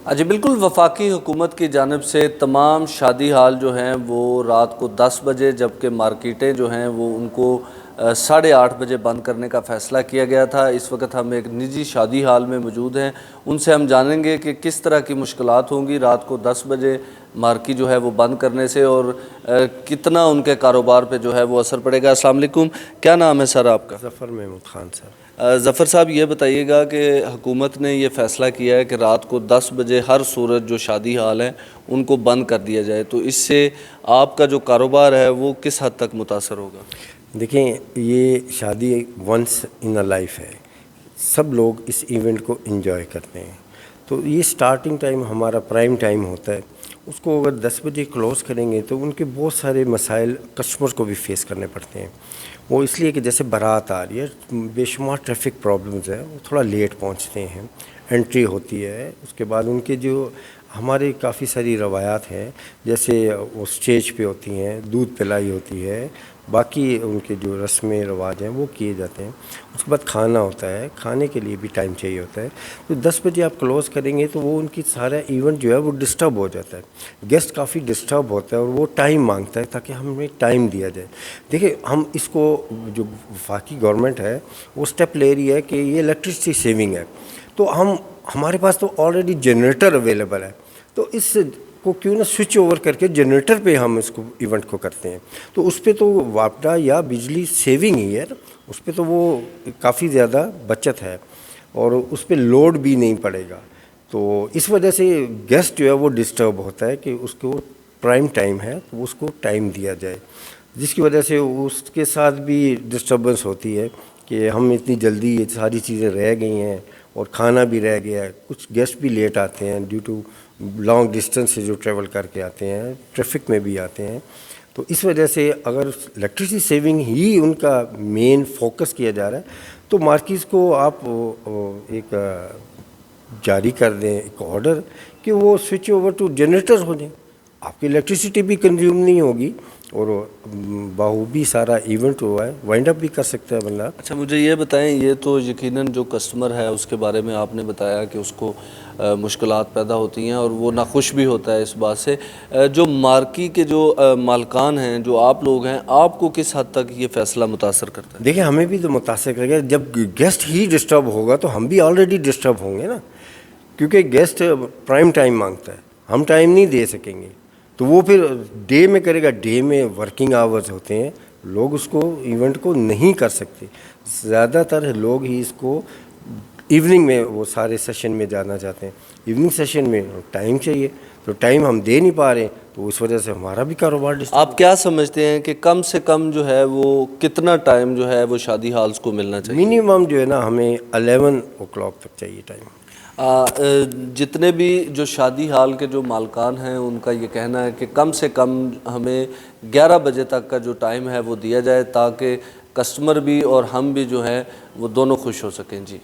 جی بالکل، وفاقی حکومت کی جانب سے تمام شادی ہال جو ہیں وہ رات کو 10 بجے، جبکہ مارکیٹیں جو ہیں وہ ان کو 8:30 بجے بند کرنے کا فیصلہ کیا گیا تھا۔ اس وقت ہم ایک نجی شادی ہال میں موجود ہیں، ان سے ہم جانیں گے کہ کس طرح کی مشکلات ہوں گی رات کو 10 بجے مارکی جو ہے وہ بند کرنے سے، اور کتنا ان کے کاروبار پہ جو ہے وہ اثر پڑے گا۔ السلام علیکم، کیا نام ہے سر آپ کا؟ ظفر محمود خان صاحب۔ ظفر صاحب، یہ بتائیے گا کہ حکومت نے یہ فیصلہ کیا ہے کہ رات کو 10 بجے ہر صورت جو شادی ہال ہیں ان کو بند کر دیا جائے، تو اس سے آپ کا جو کاروبار ہے وہ کس حد تک متاثر ہوگا؟ دیکھیں، یہ شادی ونس ان اے لائف ہے، سب لوگ اس ایونٹ کو انجوائے کرتے ہیں، تو یہ سٹارٹنگ ٹائم ہمارا پرائم ٹائم ہوتا ہے۔ اس کو اگر 10 بجے کلوز کریں گے تو ان کے بہت سارے مسائل کسٹمرز کو بھی فیس کرنے پڑتے ہیں۔ وہ اس لیے کہ جیسے بارات آ رہی ہے، بے شمار ٹریفک پرابلمز ہے، وہ تھوڑا لیٹ پہنچتے ہیں، انٹری ہوتی ہے، اس کے بعد ان کے جو ہمارے کافی ساری روایات ہیں، جیسے وہ اسٹیج پہ ہوتی ہیں، دودھ پلائی ہوتی ہے، باقی ان کے جو رسمیں رواج ہیں وہ کیے جاتے ہیں۔ اس کے بعد کھانا ہوتا ہے، کھانے کے لیے بھی ٹائم چاہیے ہوتا ہے۔ تو 10 بجے آپ کلوز کریں گے تو وہ ان کی سارا ایونٹ جو ہے وہ ڈسٹرب ہو جاتا ہے، گیسٹ کافی ڈسٹرب ہوتا ہے، اور وہ ٹائم مانگتا ہے تاکہ ہمیں ٹائم دیا جائے۔ دیکھیں، ہم اس کو جو وفاقی گورنمنٹ ہے وہ اسٹیپ لے رہی ہے کہ یہ الیکٹرسٹی سیونگ ہے، تو ہمارے پاس تو آلریڈی جنریٹر اویلیبل ہے، تو اس کو کیوں نہ سوئچ اوور کر کے جنریٹر پہ ہم اس کو ایونٹ کو کرتے ہیں، تو اس پہ تو واپڈا یا بجلی سیونگ ہی ہے، اس پہ تو وہ کافی زیادہ بچت ہے اور اس پہ لوڈ بھی نہیں پڑے گا۔ تو اس وجہ سے گیسٹ جو ہے وہ ڈسٹرب ہوتا ہے کہ اس کو پرائم ٹائم ہے تو اس کو ٹائم دیا جائے، جس کی وجہ سے اس کے ساتھ بھی ڈسٹربنس ہوتی ہے کہ ہم اتنی جلدی یہ ساری چیزیں رہ گئی ہیں اور کھانا بھی رہ گیا ہے، کچھ گیسٹ بھی لیٹ آتے ہیں ڈیو ٹو لانگ ڈسٹینس سے جو ٹریول کر کے آتے ہیں، ٹریفک میں بھی آتے ہیں۔ تو اس وجہ سے اگر الیکٹرسٹی سیونگ ہی ان کا مین فوکس کیا جا رہا ہے تو مارکیز کو آپ ایک جاری کر دیں، ایک آرڈر کہ وہ سوئچ اوور ٹو جنریٹر ہو جائیں، آپ کی الیکٹریسٹی بھی کنزیوم نہیں ہوگی اور بخوبی سارا ایونٹ ہوا ہے وائنڈ اپ بھی کر سکتا ہے بندہ۔ اچھا، مجھے یہ بتائیں، یہ تو یقیناً جو کسٹمر ہے اس کے بارے میں آپ نے بتایا کہ اس کو مشکلات پیدا ہوتی ہیں اور وہ ناخوش بھی ہوتا ہے اس بات سے، جو مارکی کے جو مالکان ہیں، جو آپ لوگ ہیں، آپ کو کس حد تک یہ فیصلہ متاثر کرتا ہے؟ دیکھیں، ہمیں بھی تو متاثر کرے گا، جب گیسٹ ہی ڈسٹرب ہوگا تو ہم بھی آلریڈی ڈسٹرب ہوں گے نا، کیونکہ گیسٹ پرائم ٹائم مانگتا ہے، ہم ٹائم نہیں دے سکیں گے تو وہ پھر ڈے میں کرے گا، ڈے میں ورکنگ آورز ہوتے ہیں، لوگ اس کو ایونٹ کو نہیں کر سکتے، زیادہ تر لوگ ہی اس کو ایوننگ میں وہ سارے سیشن میں جانا چاہتے ہیں، ایوننگ سیشن میں ٹائم چاہیے، تو ٹائم ہم دے نہیں پا رہے ہیں، تو اس وجہ سے ہمارا بھی کاروبار آپ کیا سمجھتے ہیں کہ کم سے کم جو ہے وہ کتنا ٹائم جو ہے وہ شادی ہالز کو ملنا چاہیے؟ منیمم جو ہے نا ہمیں 11 او کلاک تک چاہیے ٹائم۔ جتنے بھی جو شادی ہال کے جو مالکان ہیں ان کا یہ کہنا ہے کہ کم سے کم ہمیں 11 بجے تک کا جو ٹائم ہے وہ دیا جائے، تاکہ کسٹمر بھی اور ہم بھی جو ہے وہ دونوں خوش ہو سکیں۔ جی